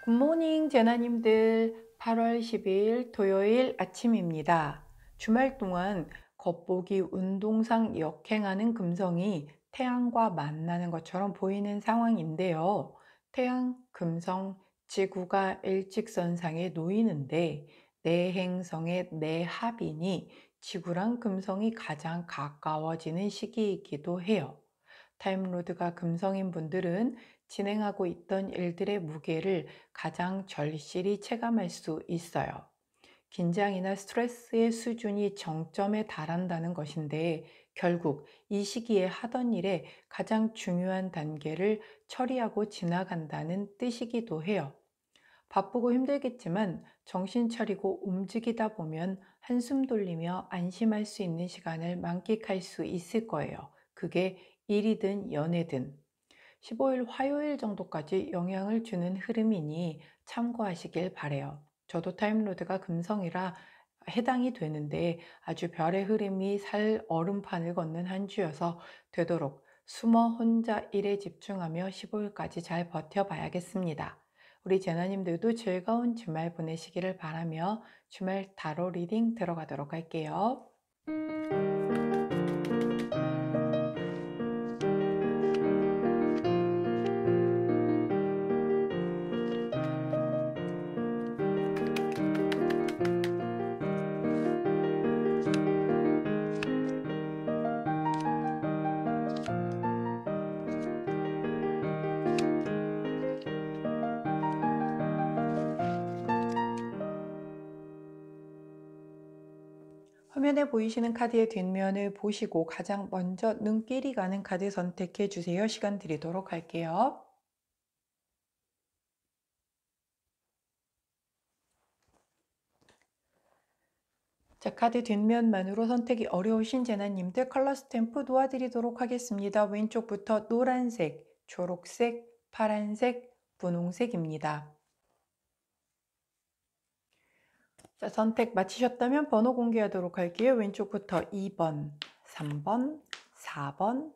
굿모닝 제나님들. 8월 10일 토요일 아침입니다. 주말 동안 겉보기 운동상 역행하는 금성이 태양과 만나는 것처럼 보이는 상황인데요. 태양, 금성, 지구가 일직선상에 놓이는데 내 행성의 내 합인이 지구랑 금성이 가장 가까워지는 시기이기도 해요. 타임로드가 금성인 분들은 진행하고 있던 일들의 무게를 가장 절실히 체감할 수 있어요. 긴장이나 스트레스의 수준이 정점에 달한다는 것인데, 결국 이 시기에 하던 일의 가장 중요한 단계를 처리하고 지나간다는 뜻이기도 해요. 바쁘고 힘들겠지만 정신 차리고 움직이다 보면 한숨 돌리며 안심할 수 있는 시간을 만끽할 수 있을 거예요. 그게 일이든 연애든. 15일 화요일 정도까지 영향을 주는 흐름이니 참고하시길 바래요. 저도 타임로드가 금성이라 해당이 되는데 아주 별의 흐름이 살 얼음판을 걷는 한 주여서 되도록 숨어 혼자 일에 집중하며 15일까지 잘 버텨봐야겠습니다. 우리 제나님들도 즐거운 주말 보내시기를 바라며 주말 타로 리딩 들어가도록 할게요. 화면에 보이시는 카드의 뒷면을 보시고 가장 먼저 눈길이 가는 카드 선택해 주세요. 시간 드리도록 할게요. 자, 카드 뒷면만으로 선택이 어려우신 제나님들 컬러 스탬프 도와드리도록 하겠습니다. 왼쪽부터 노란색, 초록색, 파란색, 분홍색입니다. 자, 선택 마치셨다면 번호 공개하도록 할게요. 왼쪽부터 2번, 3번, 4번,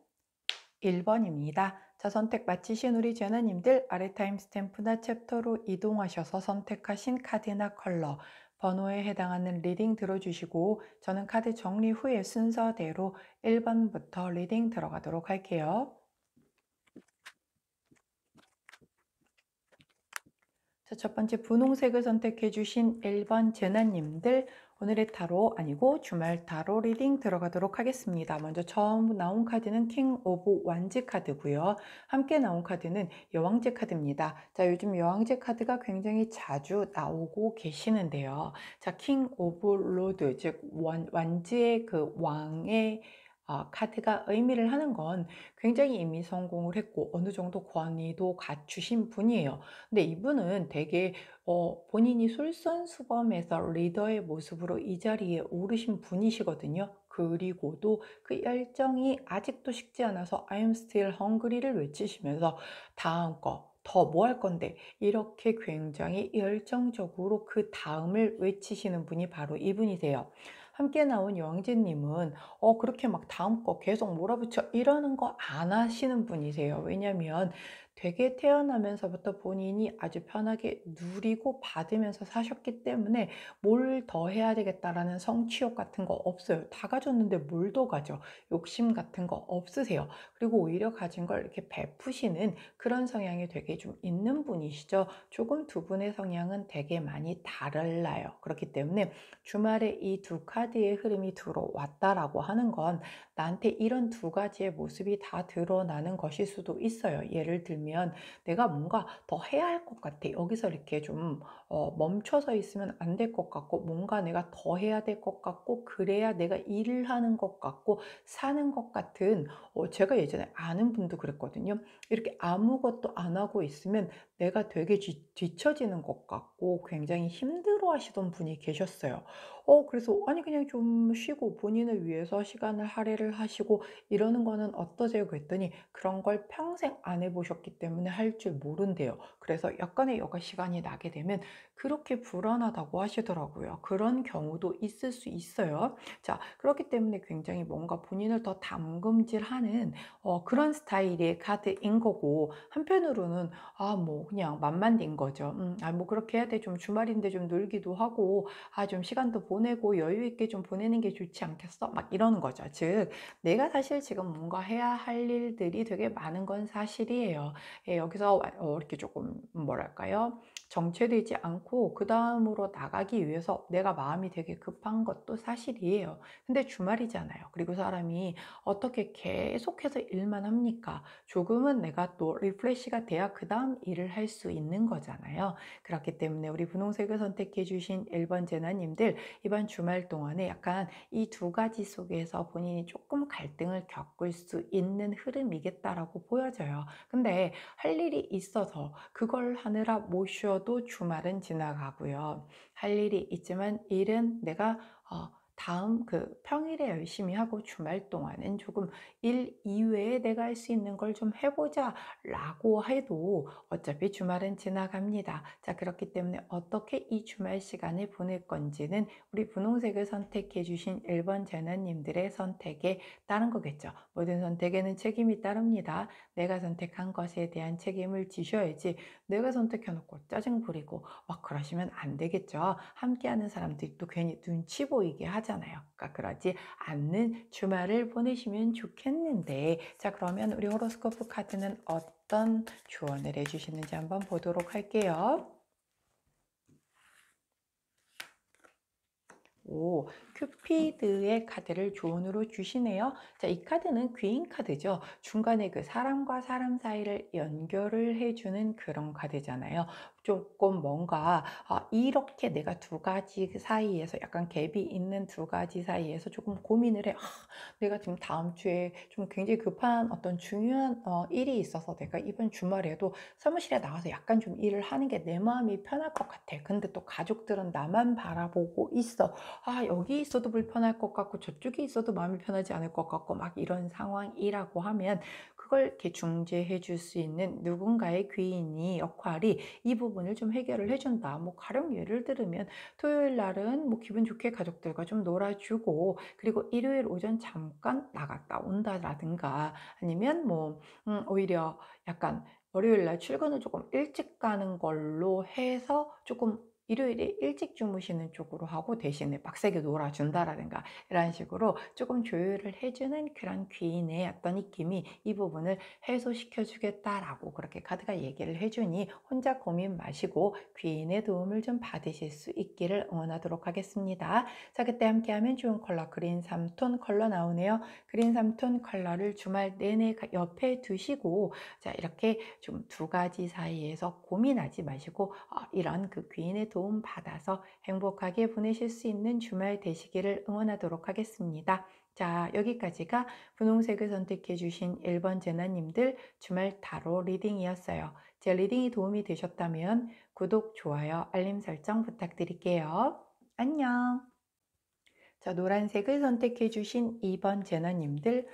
1번입니다. 자, 선택 마치신 우리 제나님들 아래 타임스탬프나 챕터로 이동하셔서 선택하신 카드나 컬러, 번호에 해당하는 리딩 들어주시고 저는 카드 정리 후에 순서대로 1번부터 리딩 들어가도록 할게요. 자, 첫 번째 분홍색을 선택해 주신 1번 제나님들 오늘의 타로 아니고 주말 타로 리딩 들어가도록 하겠습니다. 먼저 처음 나온 카드는 킹 오브 완즈 카드고요. 함께 나온 카드는 여왕제 카드입니다. 자, 요즘 여왕제 카드가 굉장히 자주 나오고 계시는데요. 자, 킹 오브 로드, 즉 완즈의 그 왕의 카드가 의미를 하는 건 굉장히 이미 성공을 했고 어느 정도 권위도 갖추신 분이에요. 근데 이분은 되게 본인이 솔선수범해서 리더의 모습으로 이 자리에 오르신 분이시거든요. 그리고도 그 열정이 아직도 식지 않아서 I'm still hungry를 외치시면서 다음 거, 더 뭐 할 건데 이렇게 굉장히 열정적으로 그 다음을 외치시는 분이 바로 이분이세요. 함께 나온 영재님은 그렇게 막 다음 거 계속 몰아붙여 이러는 거 안 하시는 분이세요. 왜냐면 되게 태어나면서부터 본인이 아주 편하게 누리고 받으면서 사셨기 때문에 뭘 더 해야 되겠다라는 성취욕 같은 거 없어요. 다 가졌는데 뭘 더 가져? 욕심 같은 거 없으세요. 그리고 오히려 가진 걸 이렇게 베푸시는 그런 성향이 되게 좀 있는 분이시죠. 조금 두 분의 성향은 되게 많이 달라요. 그렇기 때문에 주말에 이 두 카드의 흐름이 들어왔다라고 하는 건 나한테 이런 두 가지의 모습이 다 드러나는 것일 수도 있어요. 예를 들면 내가 뭔가 더 해야 할 것 같아. 여기서 이렇게 좀 멈춰서 있으면 안 될 것 같고 뭔가 내가 더 해야 될 것 같고 그래야 내가 일을 하는 것 같고 사는 것 같은 제가 예전에 아는 분도 그랬거든요. 이렇게 아무것도 안 하고 있으면 내가 되게 뒤처지는 것 같고 굉장히 힘들어 하시던 분이 계셨어요. 그래서 아니 그냥 좀 쉬고 본인을 위해서 시간을 할애를 하시고 이러는 거는 어떠세요? 그랬더니 그런 걸 평생 안 해 보셨기 때문에 할 줄 모른대요. 그래서 약간의 여가 시간이 나게 되면 그렇게 불안하다고 하시더라고요. 그런 경우도 있을 수 있어요. 자, 그렇기 때문에 굉장히 뭔가 본인을 더 담금질하는 그런 스타일의 카드인 거고, 한편으로는 뭐 그냥 만만인 거죠. 뭐 그렇게 해야 돼. 좀 주말인데 좀 놀기도 하고 좀 시간도 보내고 여유 있게 좀 보내는 게 좋지 않겠어? 막 이러는 거죠. 즉, 내가 사실 지금 뭔가 해야 할 일들이 되게 많은 건 사실이에요. 예, 여기서 이렇게 조금 뭐랄까요? 정체되지 않고 그 다음으로 나가기 위해서 내가 마음이 되게 급한 것도 사실이에요. 근데 주말이잖아요. 그리고 사람이 어떻게 계속해서 일만 합니까? 조금은 내가 또 리프레시가 돼야 그 다음 일을 할 수 있는 거잖아요. 그렇기 때문에 우리 분홍색을 선택해 주신 1번 제나님들, 이번 주말 동안에 약간 이 두 가지 속에서 본인이 조금 갈등을 겪을 수 있는 흐름이겠다라고 보여져요. 근데 할 일이 있어서 그걸 하느라 못 쉬어도 주말은 지나가고요. 할 일이 있지만 일은 내가 다음 그 평일에 열심히 하고 주말 동안은 조금 일 이외에 내가 할 수 있는 걸 좀 해보자 라고 해도 어차피 주말은 지나갑니다. 자, 그렇기 때문에 어떻게 이 주말 시간을 보낼 건지는 우리 분홍색을 선택해 주신 1번 재난님들의 선택에 따른 거겠죠. 모든 선택에는 책임이 따릅니다. 내가 선택한 것에 대한 책임을 지셔야지, 내가 선택해놓고 짜증 부리고 막 그러시면 안 되겠죠. 함께하는 사람들이 또 괜히 눈치 보이게 하잖아요. 그러니까 그러지 않는 주말을 보내시면 좋겠는데, 자, 그러면 우리 호로스코프 카드는 어떤 조언을 해주시는지 한번 보도록 할게요. 오, 큐피드의 카드를 조언으로 주시네요. 자, 이 카드는 귀인 카드죠. 중간에 그 사람과 사람 사이를 연결을 해주는 그런 카드잖아요. 조금 뭔가 이렇게 내가 두 가지 사이에서 약간 갭이 있는 두 가지 사이에서 조금 고민을 해. 내가 지금 다음 주에 좀 굉장히 급한 어떤 중요한 일이 있어서 내가 이번 주말에도 사무실에 나가서 약간 좀 일을 하는 게 내 마음이 편할 것 같아. 근데 또 가족들은 나만 바라보고 있어. 여기 있어도 불편할 것 같고 저쪽에 있어도 마음이 편하지 않을 것 같고 막 이런 상황이라고 하면, 그걸 이렇게 중재해 줄 수 있는 누군가의 귀인이 역할이 이 부분을 좀 해결을 해준다. 뭐 가령 예를 들으면 토요일 날은 뭐 기분 좋게 가족들과 좀 놀아주고, 그리고 일요일 오전 잠깐 나갔다 온다라든가, 아니면 뭐 오히려 약간 월요일 날 출근을 조금 일찍 가는 걸로 해서 조금 일요일에 일찍 주무시는 쪽으로 하고 대신에 빡세게 놀아준다라든가, 이런 식으로 조금 조율을 해주는 그런 귀인의 어떤 느낌이 이 부분을 해소시켜 주겠다라고 그렇게 카드가 얘기를 해주니, 혼자 고민 마시고 귀인의 도움을 좀 받으실 수 있기를 응원하도록 하겠습니다. 자, 그때 함께하면 좋은 컬러 그린 3톤 컬러 나오네요. 그린 3톤 컬러를 주말 내내 옆에 두시고, 자, 이렇게 좀 두 가지 사이에서 고민하지 마시고 이런 그 귀인의 도움 받아서 행복하게 보내실 수 있는 주말 되시기를 응원하도록 하겠습니다. 자, 여기까지가 분홍색을 선택해 주신 1번 제나님들 주말 타로 리딩이었어요. 제 리딩이 도움이 되셨다면 구독, 좋아요, 알림 설정 부탁드릴게요. 안녕. 자, 노란색을 선택해 주신 2번 제너님들,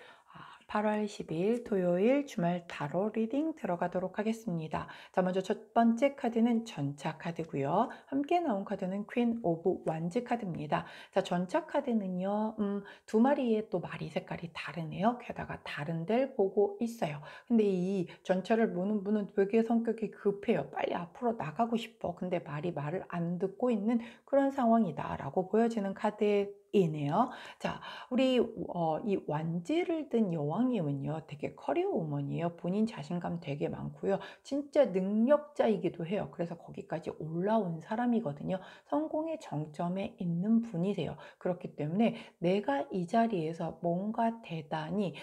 8월 12일 토요일 주말 타로 리딩 들어가도록 하겠습니다. 자, 먼저 첫 번째 카드는 전차 카드고요. 함께 나온 카드는 퀸 오브 완즈 카드입니다. 자, 전차 카드는요, 두 마리의 또 마리 색깔이 다르네요. 게다가 다른 데를 보고 있어요. 근데 이 전차를 보는 분은 되게 성격이 급해요. 빨리 앞으로 나가고 싶어. 근데 말을 안 듣고 있는 그런 상황이다라고 보여지는 카드이네요. 자, 우리 이 완지를 든 여왕님은요, 되게 커리어 우먼이에요. 본인 자신감 되게 많고요. 진짜 능력자이기도 해요. 그래서 거기까지 올라온 사람이거든요. 성공의 정점에 있는 분이세요. 그렇기 때문에 내가 이 자리에서 뭔가 대단히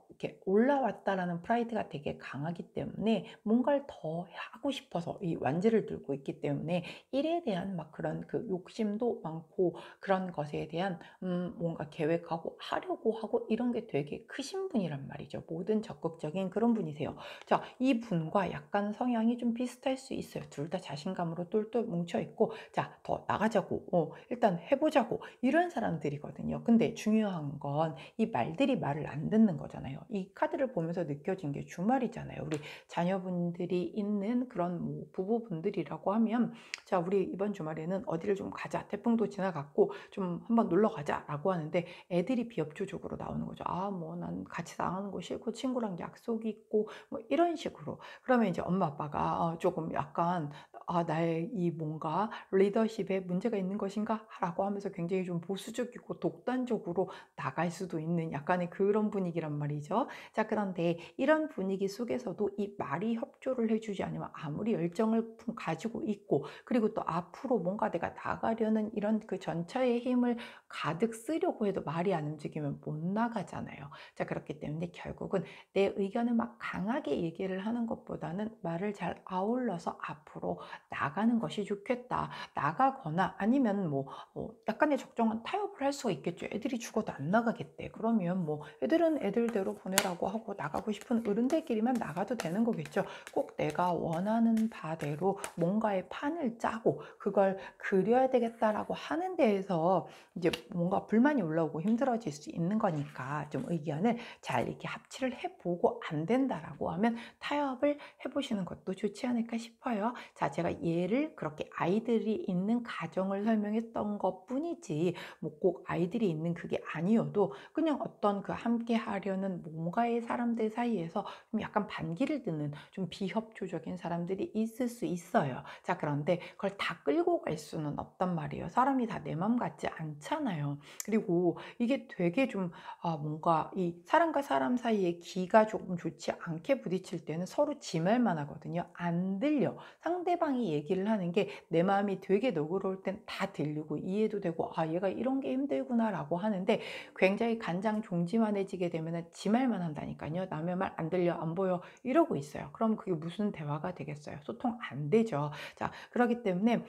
이렇게 올라왔다라는 프라이드가 되게 강하기 때문에 뭔가를 더 하고 싶어서 이 완지를 들고 있기 때문에 일에 대한 막 그런 그 욕심도 많고 그런 것 것에 대한 뭔가 계획하고 하려고 하고 이런 게 되게 크신 분이란 말이죠. 모든 적극적인 그런 분이세요. 자, 이 분과 약간 성향이 좀 비슷할 수 있어요. 둘 다 자신감으로 똘똘 뭉쳐 있고, 자, 더 나가자고, 일단 해보자고, 이런 사람들이거든요. 근데 중요한 건 이 말들이 말을 안 듣는 거잖아요. 이 카드를 보면서 느껴진 게 주말이잖아요. 우리 자녀분들이 있는 그런 뭐 부부분들이라고 하면, 자, 우리 이번 주말에는 어디를 좀 가자. 태풍도 지나갔고, 좀 한번 놀러 가자라고 하는데, 애들이 비협조적으로 나오는 거죠. 아, 뭐 난 같이 나가는 거 싫고, 친구랑 약속이 있고, 뭐 이런 식으로. 그러면 이제 엄마 아빠가 조금 약간 나의 이 뭔가 리더십에 문제가 있는 것인가? 라고 하면서 굉장히 좀 보수적이고 독단적으로 나갈 수도 있는 약간의 그런 분위기란 말이죠. 자, 그런데 이런 분위기 속에서도 이 말이 협조를 해주지 않으면 아무리 열정을 가지고 있고, 그리고 또 앞으로 뭔가 내가 나가려는 이런 그 전처의 힘을 가득 쓰려고 해도 말이 안 움직이면 못 나가잖아요. 자, 그렇기 때문에 결국은 내 의견을 막 강하게 얘기를 하는 것보다는 말을 잘 아울러서 앞으로 나가는 것이 좋겠다. 나가거나 아니면 뭐 약간의 적정한 타협을 할 수가 있겠죠. 애들이 죽어도 안 나가겠대. 그러면 뭐 애들은 애들대로 보내라고 하고 나가고 싶은 어른들끼리만 나가도 되는 거겠죠. 꼭 내가 원하는 바대로 뭔가의 판을 짜고 그걸 그려야 되겠다라고 하는 데에서 이제 뭔가 불만이 올라오고 힘들어질 수 있는 거니까 좀 의견을 잘 이렇게 합치를 해보고 안 된다라고 하면 타협을 해보시는 것도 좋지 않을까 싶어요. 자, 제가 예를 그렇게 아이들이 있는 가정을 설명했던 것 뿐이지 뭐 꼭 아이들이 있는 그게 아니어도 그냥 어떤 그 함께 하려는 뭔가의 사람들 사이에서 좀 약간 반기를 드는 좀 비협조적인 사람들이 있을 수 있어요. 자, 그런데 그걸 다 끌고 갈 수는 없단 말이에요. 사람이 다 내 맘 같지 않잖아요. 그리고 이게 되게 좀 뭔가 이 사람과 사람 사이에 기가 조금 좋지 않게 부딪힐 때는 서로 지 말만 하거든요. 안 들려. 상대방이 얘기를 하는 게 내 마음이 되게 너그러울 땐 다 들리고 이해도 되고 얘가 이런 게 힘들구나 라고 하는데 굉장히 간장종지만해지게 되면 지 말만 한다니까요. 남의 말 안 들려 안 보여 이러고 있어요. 그럼 그게 무슨 대화가 되겠어요? 소통 안 되죠. 자, 그렇기 때문에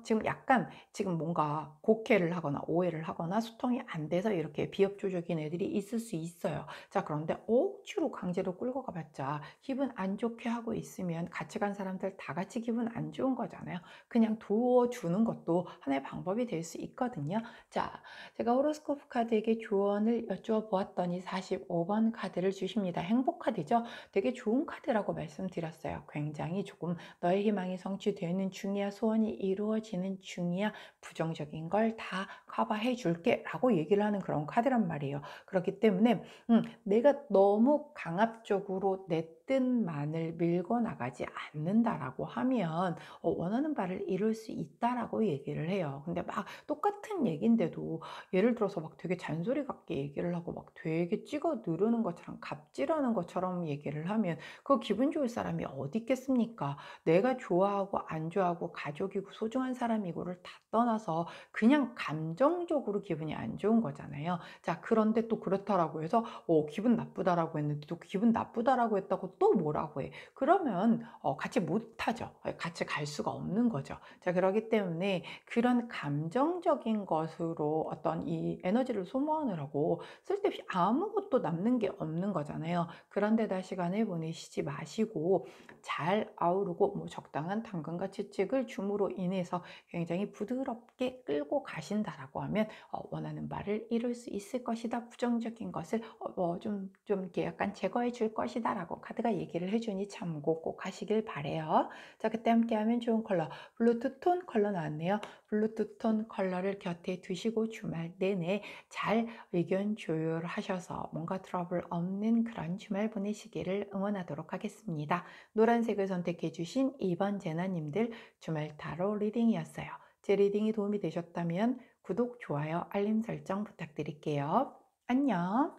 지금 약간 지금 뭔가 곡해를 하거나 오해를 하거나 소통이 안 돼서 이렇게 비협조적인 애들이 있을 수 있어요. 자, 그런데 억지로 강제로 끌고 가봤자 기분 안 좋게 하고 있으면 같이 간 사람들 다 같이 기분 안 좋은 거잖아요. 그냥 도와주는 것도 하나의 방법이 될 수 있거든요. 자, 제가 호로스코프 카드에게 조언을 여쭈어 보았더니 45번 카드를 주십니다. 행복 카드죠? 되게 좋은 카드라고 말씀드렸어요. 굉장히 조금 너의 희망이 성취되는 중이야, 소원이 이루어지는 중이야, 부정적인 걸 다 커버해 줄게 라고 얘기를 하는 그런 카드란 말이에요. 그렇기 때문에 내가 너무 강압적으로 내 뜻만을 밀고 나가지 않는다라고 하면 원하는 바를 이룰 수 있다라고 얘기를 해요. 근데 막 똑같은 얘기인데도 예를 들어서 막 되게 잔소리 같게 얘기를 하고 막 되게 찍어 누르는 것처럼 갑질하는 것처럼 얘기를 하면 그 기분 좋을 사람이 어디 있겠습니까? 내가 좋아하고 안 좋아하고 가족이고 소중한 사람이고를 다 떠나서 그냥 감정적으로 기분이 안 좋은 거잖아요. 자, 그런데 또 그렇다라고 해서 기분 나쁘다라고 했는데 또 기분 나쁘다라고 했다고 또 뭐라고 해. 그러면 같이 못하죠. 같이 갈 수가 없는 거죠. 자, 그렇기 때문에 그런 감정적인 것으로 어떤 이 에너지를 소모하느라고 쓸데없이 아무것도 남는 게 없는 거잖아요. 그런데다 시간을 보내시지 마시고 잘 아우르고 뭐 적당한 당근과 채찍을 줌으로 인해서 굉장히 부드럽게 끌고 가신다라고 하면 원하는 바를 이룰 수 있을 것이다. 부정적인 것을 좀 이렇게 약간 제거해 줄 것이다 라고 카드가 얘기를 해주니 참고 꼭 하시길 바래요. 자, 그때 함께하면 좋은 컬러 블루투 톤 컬러 나왔네요. 블루투 톤 컬러를 곁에 두시고 주말 내내 잘 의견 조율하셔서 뭔가 트러블 없는 그런 주말 보내시기를 응원하도록 하겠습니다. 노란색을 선택해 주신 2번 제나님들 주말 타로 리딩이었어요. 제 리딩이 도움이 되셨다면 구독, 좋아요, 알림 설정 부탁드릴게요. 안녕.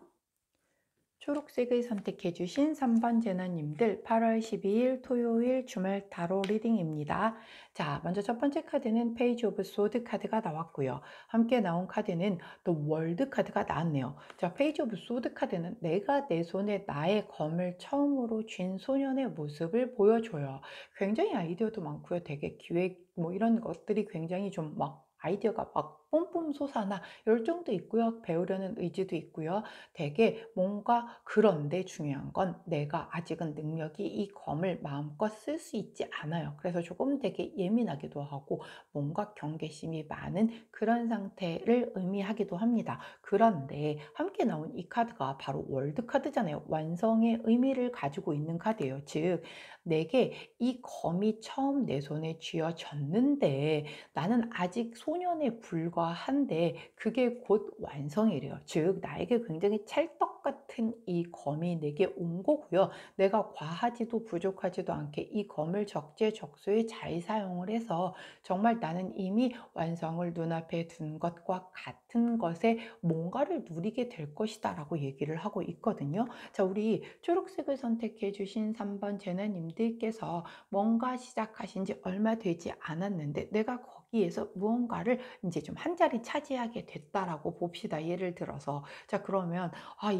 초록색을 선택해 주신 3번 제나님들 8월 12일 토요일 주말 타로 리딩입니다. 자, 먼저 첫 번째 카드는 페이지 오브 소드 카드가 나왔고요. 함께 나온 카드는 또 월드 카드가 나왔네요. 자, 페이지 오브 소드 카드는 내가 내 손에 나의 검을 처음으로 쥔 소년의 모습을 보여줘요. 굉장히 아이디어도 많고요. 되게 기획 뭐 이런 것들이 굉장히 좀 막 아이디어가 막 뿜뿜 솟아나. 열정도 있고요. 배우려는 의지도 있고요. 되게 뭔가, 그런데 중요한 건 내가 아직은 능력이 이 검을 마음껏 쓸 수 있지 않아요. 그래서 조금 되게 예민하기도 하고 뭔가 경계심이 많은 그런 상태를 의미하기도 합니다. 그런데 함께 나온 이 카드가 바로 월드 카드잖아요. 완성의 의미를 가지고 있는 카드예요. 즉, 내게 이 검이 처음 내 손에 쥐어졌는데 나는 아직 소년에 불과한데 그게 곧 완성이래요. 즉, 나에게 굉장히 찰떡 같은 이 검이 내게 온 거고요. 내가 과하지도 부족하지도 않게 이 검을 적재적소에 잘 사용을 해서 정말 나는 이미 완성을 눈앞에 둔 것과 같은 것에 뭔가를 누리게 될 것이다 라고 얘기를 하고 있거든요. 자, 우리 초록색을 선택해 주신 3번 제나님들께서 뭔가 시작하신 지 얼마 되지 않았는데 내가 거기에서 무언가를 이제 좀 한 자리 차지하게 됐다라고 봅시다. 예를 들어서. 자, 그러면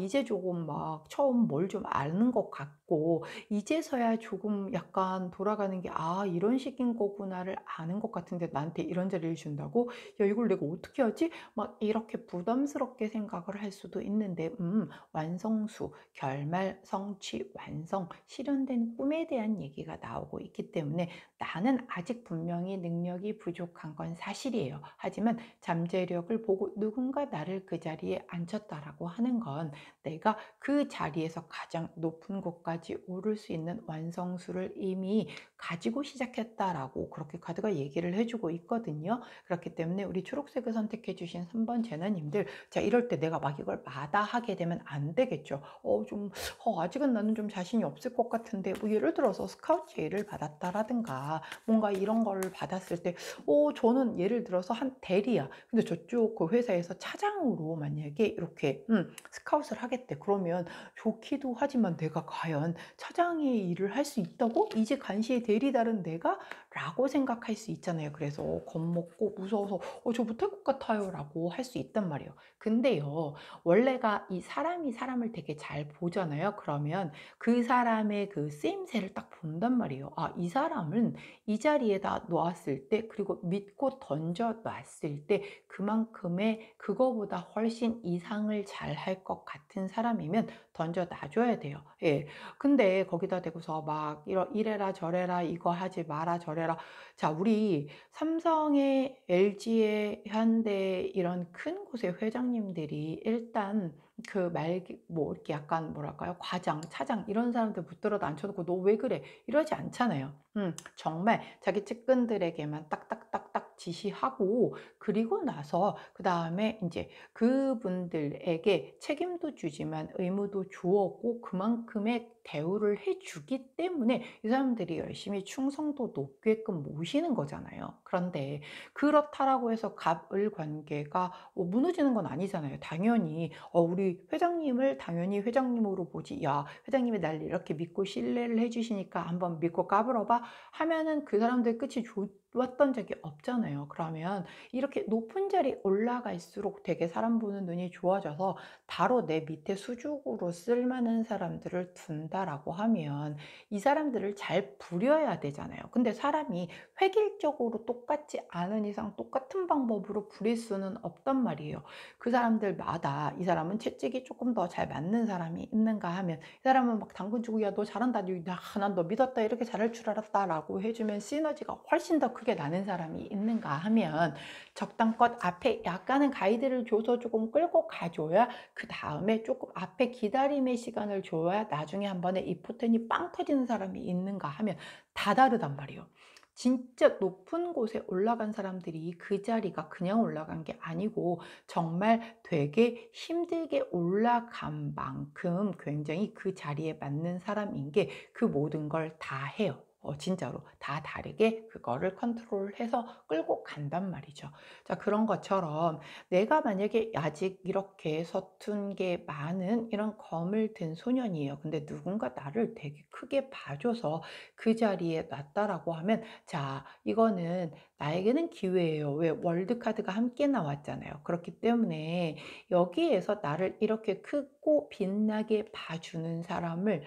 이제 조금 막 처음 뭘 좀 아는 것 같고 이제서야 조금 약간 돌아가는 게 이런 식인 거구나를 아는 것 같은데 나한테 이런 자리를 준다고? 야, 이걸 내가 어떻게 하지? 막 이렇게 부담스럽게 생각을 할 수도 있는데 완성수, 결말, 성취, 완성, 실현된 꿈에 대한 얘기가 나오고 있기 때문에 나는 아직 분명히 능력이 부족한 건 사실이에요. 하지만 잠재력을 보고 누군가 나를 그 자리에 앉혔다라고 하는 건 내가 그 자리에서 가장 높은 곳까지 오를 수 있는 완성수를 이미 가지고 시작했다라고 그렇게 카드가 얘기를 해주고 있거든요. 그렇기 때문에 우리 초록색을 선택해 주신 3번 제나님들, 자, 이럴 때 내가 막 이걸 마다하게 되면 안 되겠죠. 아직은 나는 좀 자신이 없을 것 같은데, 뭐 예를 들어서 스카우트 제의를 받았다라든가 뭔가 이런 거를 받았을 때 저는 예를 들어서 한 대리야. 근데 저쪽 그 회사에서 차장으로 만약에 이렇게 스카웃을 하겠대. 그러면 좋기도 하지만 내가 과연 차장의 일을 할 수 있다고? 이제 간시에 대리다른 내가? 라고 생각할 수 있잖아요. 그래서 겁먹고 무서워서 저 못할 것 같아요 라고 할 수 있단 말이에요. 근데요, 원래가 이 사람이 사람을 되게 잘 보잖아요. 그러면 그 사람의 그 쓰임새를 딱 본단 말이에요. 이 사람은 이 자리에다 놓았을 때, 그리고 믿고 던져 놨을 때 그만큼의 그거보다 훨씬 이상을 잘 할 것 같은 사람이면 던져 놔줘야 돼요. 예. 근데 거기다 대고서 막 이래라 저래라 이거 하지 마라 저래라. 자, 우리 삼성의, LG의, 현대 이런 큰 곳의 회장님들이 일단 뭐 이렇게 약간 뭐랄까요? 과장, 차장 이런 사람들 붙들어도 앉혀놓고 너 왜 그래? 이러지 않잖아요. 정말 자기 측근들에게만 딱딱딱딱 지시하고 그리고 나서 그 다음에 이제 그분들에게 책임도 주지만 의무도 주었고 그만큼의 대우를 해주기 때문에 이 사람들이 열심히 충성도 높게끔 모시는 거잖아요. 그런데 그렇다라고 해서 갑을 관계가 무너지는 건 아니잖아요. 당연히 우리 회장님을 당연히 회장님으로 보지. 야, 회장님이 날 이렇게 믿고 신뢰를 해주시니까 한번 믿고 까불어봐 하면은 그 사람들 끝이 좋았던 적이 없잖아요. 그러면 이렇게 높은 자리 올라갈수록 되게 사람 보는 눈이 좋아져서 바로 내 밑에 수직으로 쓸만한 사람들을 둔다라고 하면 이 사람들을 잘 부려야 되잖아요. 근데 사람이 획일적으로 똑같지 않은 이상 똑같은 방법으로 부릴 수는 없단 말이에요. 그 사람들마다 이 사람은 채찍이 조금 더 잘 맞는 사람이 있는가 하면 이 사람은 막 당근 주고 야 너 잘한다 난 너 믿었다 이렇게 잘할 줄 알았다 라고 해주면 시너지가 훨씬 더 크게 나는 사람이 있는가 하면 적당껏 앞에 약간은 가이드를 줘서 조금 끌고 가줘야 그 다음에 조금 앞에 기다림의 시간을 줘야 나중에 한 번에 이 포텐이 빵 터지는 사람이 있는가 하면 다 다르단 말이에요. 진짜 높은 곳에 올라간 사람들이 그 자리가 그냥 올라간 게 아니고 정말 되게 힘들게 올라간 만큼 굉장히 그 자리에 맞는 사람인 게 그 모든 걸 다 해요. 진짜로 다 다르게 그거를 컨트롤해서 끌고 간단 말이죠. 자, 그런 것처럼 내가 만약에 아직 이렇게 서툰 게 많은 이런 검을 든 소년이에요. 근데 누군가 나를 되게 크게 봐줘서 그 자리에 놨다라고 하면 자, 이거는 나에게는 기회예요. 왜 월드카드가 함께 나왔잖아요. 그렇기 때문에 여기에서 나를 이렇게 크고 빛나게 봐주는 사람을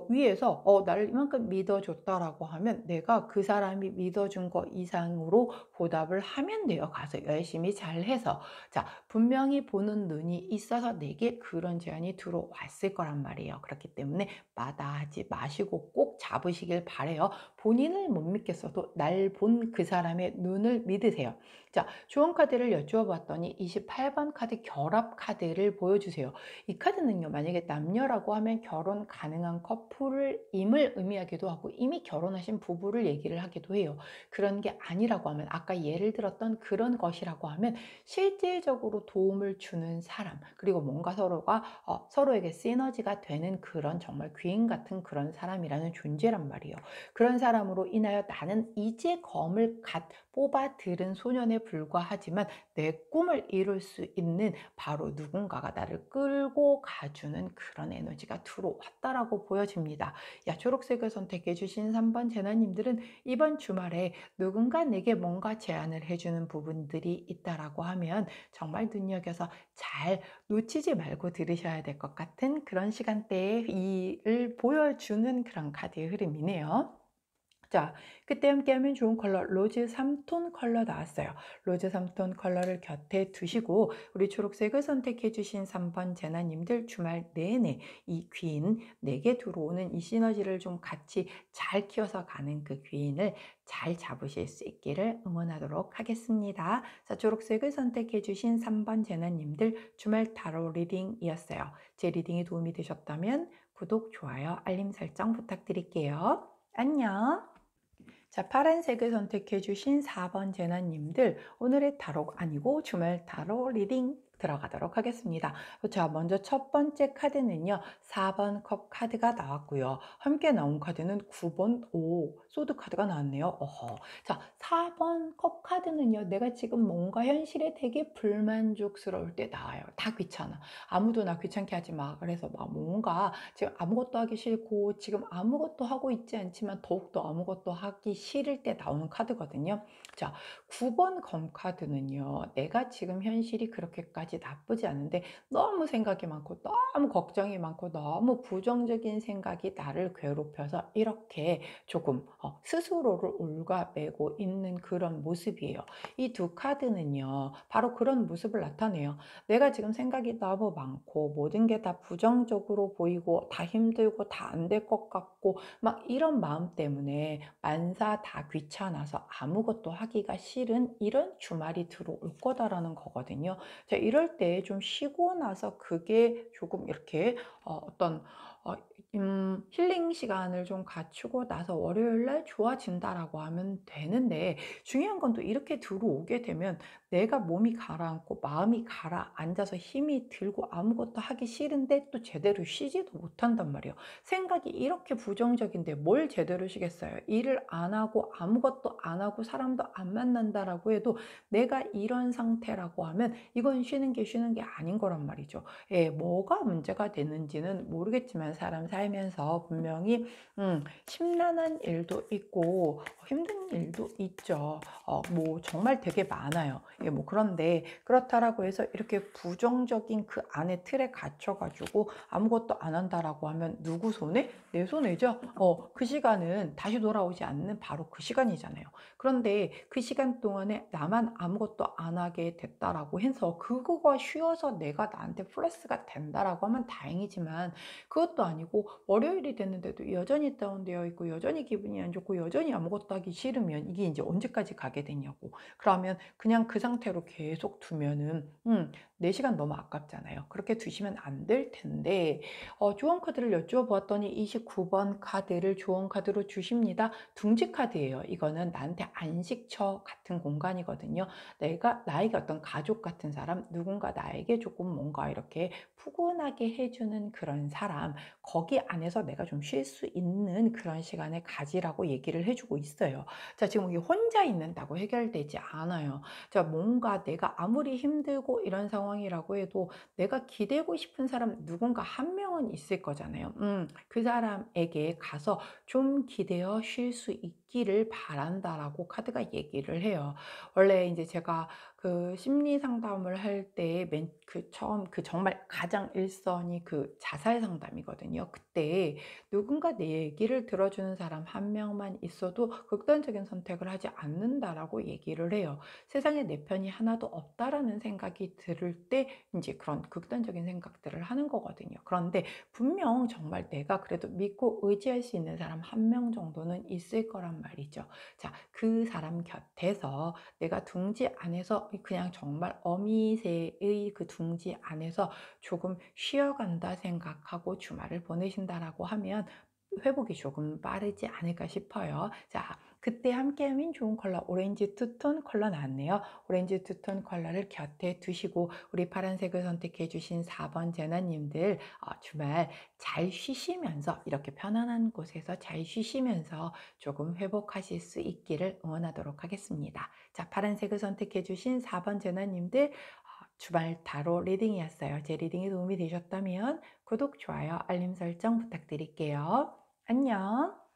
위에서 나를 이만큼 믿어줬다라고 하면 내가 그 사람이 믿어준 거 이상으로 보답을 하면 돼요. 가서 열심히 잘해서. 자, 분명히 보는 눈이 있어서 내게 그런 제안이 들어왔을 거란 말이에요. 그렇기 때문에 마다하지 마시고 꼭 잡으시길 바래요. 본인을 못 믿겠어도 날 본 그 사람의 눈을 믿으세요. 자, 조언 카드를 여쭈어 봤더니 28번 카드 결합 카드를 보여주세요. 이 카드는요, 만약에 남녀라고 하면 결혼 가능한 커플임을 의미하기도 하고 이미 결혼하신 부부를 얘기를 하기도 해요. 그런 게 아니라고 하면 아까 예를 들었던 그런 것이라고 하면 실질적으로 도움을 주는 사람, 그리고 뭔가 서로에게 시너지가 되는 그런 정말 귀인 같은 그런 사람이라는 존재란 말이에요. 그런 사람으로 인하여 나는 이제 검을 갓 뽑아 들은 소년에 불과하지만 내 꿈을 이룰 수 있는 바로 누군가가 나를 끌고 가주는 그런 에너지가 들어왔다라고 보여집니다. 야, 초록색을 선택해 주신 3번 제나님들은 이번 주말에 누군가 내게 뭔가 제안을 해주는 부분들이 있다라고 하면 정말 눈여겨서 잘 놓치지 말고 들으셔야 될 것 같은 그런 시간대에 이를 보여주는 그런 카드의 흐름이네요. 자, 그때 함께하면 좋은 컬러 로즈 3톤 컬러 나왔어요. 로즈 3톤 컬러를 곁에 두시고 우리 초록색을 선택해 주신 3번 제나님들 주말 내내 이 귀인 내게 들어오는 이 시너지를 좀 같이 잘 키워서 가는 그 귀인을 잘 잡으실 수 있기를 응원하도록 하겠습니다. 자, 초록색을 선택해 주신 3번 제나님들 주말 타로 리딩이었어요. 제 리딩이 도움이 되셨다면 구독, 좋아요, 알림 설정 부탁드릴게요. 안녕. 자, 파란색을 선택해 주신 4번 제나님들 오늘의 타로 아니고 주말 타로 리딩 들어가도록 하겠습니다. 자, 먼저 첫 번째 카드는요, 4번 컵 카드가 나왔고요. 함께 나온 카드는 9번 소드 카드가 나왔네요. 자, 4번 컵 카드는요, 내가 지금 뭔가 현실에 되게 불만족스러울 때 나와요. 다 귀찮아. 아무도 나 귀찮게 하지 마. 그래서 막 뭔가 지금 아무것도 하기 싫고 지금 아무것도 하고 있지 않지만 더욱더 아무것도 하기 싫을 때 나오는 카드거든요. 자, 9번 검 카드는요, 내가 지금 현실이 그렇게까지 나쁘지 않은데 너무 생각이 많고 너무 걱정이 많고 너무 부정적인 생각이 나를 괴롭혀서 이렇게 조금 스스로를 옭아매고 있는 그런 모습이에요. 이 두 카드는요, 바로 그런 모습을 나타내요. 내가 지금 생각이 너무 많고 모든 게 다 부정적으로 보이고 다 힘들고 다 안 될 것 같고 막 이런 마음 때문에 만사 다 귀찮아서 아무것도 하기가 싫은 이런 주말이 들어올 거다라는 거거든요. 자, 이럴 때 좀 쉬고 나서 그게 조금 이렇게 어떤 힐링 시간을 좀 갖추고 나서 월요일 날 좋아진다라고 하면 되는데, 중요한 건 또 이렇게 들어오게 되면 내가 몸이 가라앉고 마음이 가라앉아서 힘이 들고 아무것도 하기 싫은데 또 제대로 쉬지도 못한단 말이에요. 생각이 이렇게 부정적인데 뭘 제대로 쉬겠어요. 일을 안 하고 아무것도 안 하고 사람도 안 만난다라고 해도 내가 이런 상태라고 하면 이건 쉬는 게 아닌 거란 말이죠. 예, 뭐가 문제가 되는지는 모르겠지만 사람 살면서 분명히 심란한 일도 있고 힘든 일도 있죠. 뭐 정말 되게 많아요. 예, 뭐 그런데 그렇다라고 해서 이렇게 부정적인 그 안에 틀에 갇혀가지고 아무것도 안 한다라고 하면 누구 손해? 내 손해죠. 그 시간은 다시 돌아오지 않는 바로 그 시간이잖아요. 그런데 그 시간 동안에 나만 아무것도 안 하게 됐다라고 해서 그거가 쉬어서 내가 나한테 플러스가 된다라고 하면 다행이지만 그것도 아니고 월요일이 됐는데도 여전히 다운되어 있고 여전히 기분이 안 좋고 여전히 아무것도 하기 싫으면 이게 이제 언제까지 가게 되냐고. 그러면 그냥 그 상태로 계속 두면은 내 시간 너무 아깝잖아요. 그렇게 두시면 안 될 텐데 조언 카드를 여쭈어 보았더니 29번 카드를 조언 카드로 주십니다. 둥지 카드예요. 이거는 나한테 안식처 같은 공간이거든요. 내가 나에게 어떤 가족 같은 사람, 누군가 나에게 조금 뭔가 이렇게 푸근하게 해주는 그런 사람, 거기 안에서 내가 좀 쉴 수 있는 그런 시간을 가지라고 얘기를 해 주고 있어요. 자, 지금 이게 혼자 있는다고 해결되지 않아요. 자, 뭔가 내가 아무리 힘들고 이런 상황이라고 해도 내가 기대고 싶은 사람 누군가 한 명은 있을 거잖아요. 그 사람에게 가서 좀 기대어 쉴 수 있기를 바란다라고 카드가 얘기를 해요. 원래 이제 제가 그 심리 상담을 할 때 맨 그 처음 그 정말 가장 일선이 그 자살 상담이거든요. 그때 누군가 내 얘기를 들어주는 사람 한 명만 있어도 극단적인 선택을 하지 않는다라고 얘기를 해요. 세상에 내 편이 하나도 없다라는 생각이 들을 때 이제 그런 극단적인 생각들을 하는 거거든요. 그런데 분명 정말 내가 그래도 믿고 의지할 수 있는 사람 한 명 정도는 있을 거란 말이죠. 자, 그 사람 곁에서 내가 둥지 안에서 그냥 정말 어미새의 그 둥지 안에서 조금 쉬어간다 생각하고 주말을 보내신다라고 하면 회복이 조금 빠르지 않을까 싶어요. 자, 그때 함께하면 좋은 컬러 오렌지 투톤 컬러 나왔네요. 오렌지 투톤 컬러를 곁에 두시고 우리 파란색을 선택해 주신 4번 제나님들 주말 잘 쉬시면서 이렇게 편안한 곳에서 잘 쉬시면서 조금 회복하실 수 있기를 응원하도록 하겠습니다. 자, 파란색을 선택해 주신 4번 제나님들 주말 타로 리딩이었어요. 제 리딩이 도움이 되셨다면 구독, 좋아요, 알림 설정 부탁드릴게요. 안녕.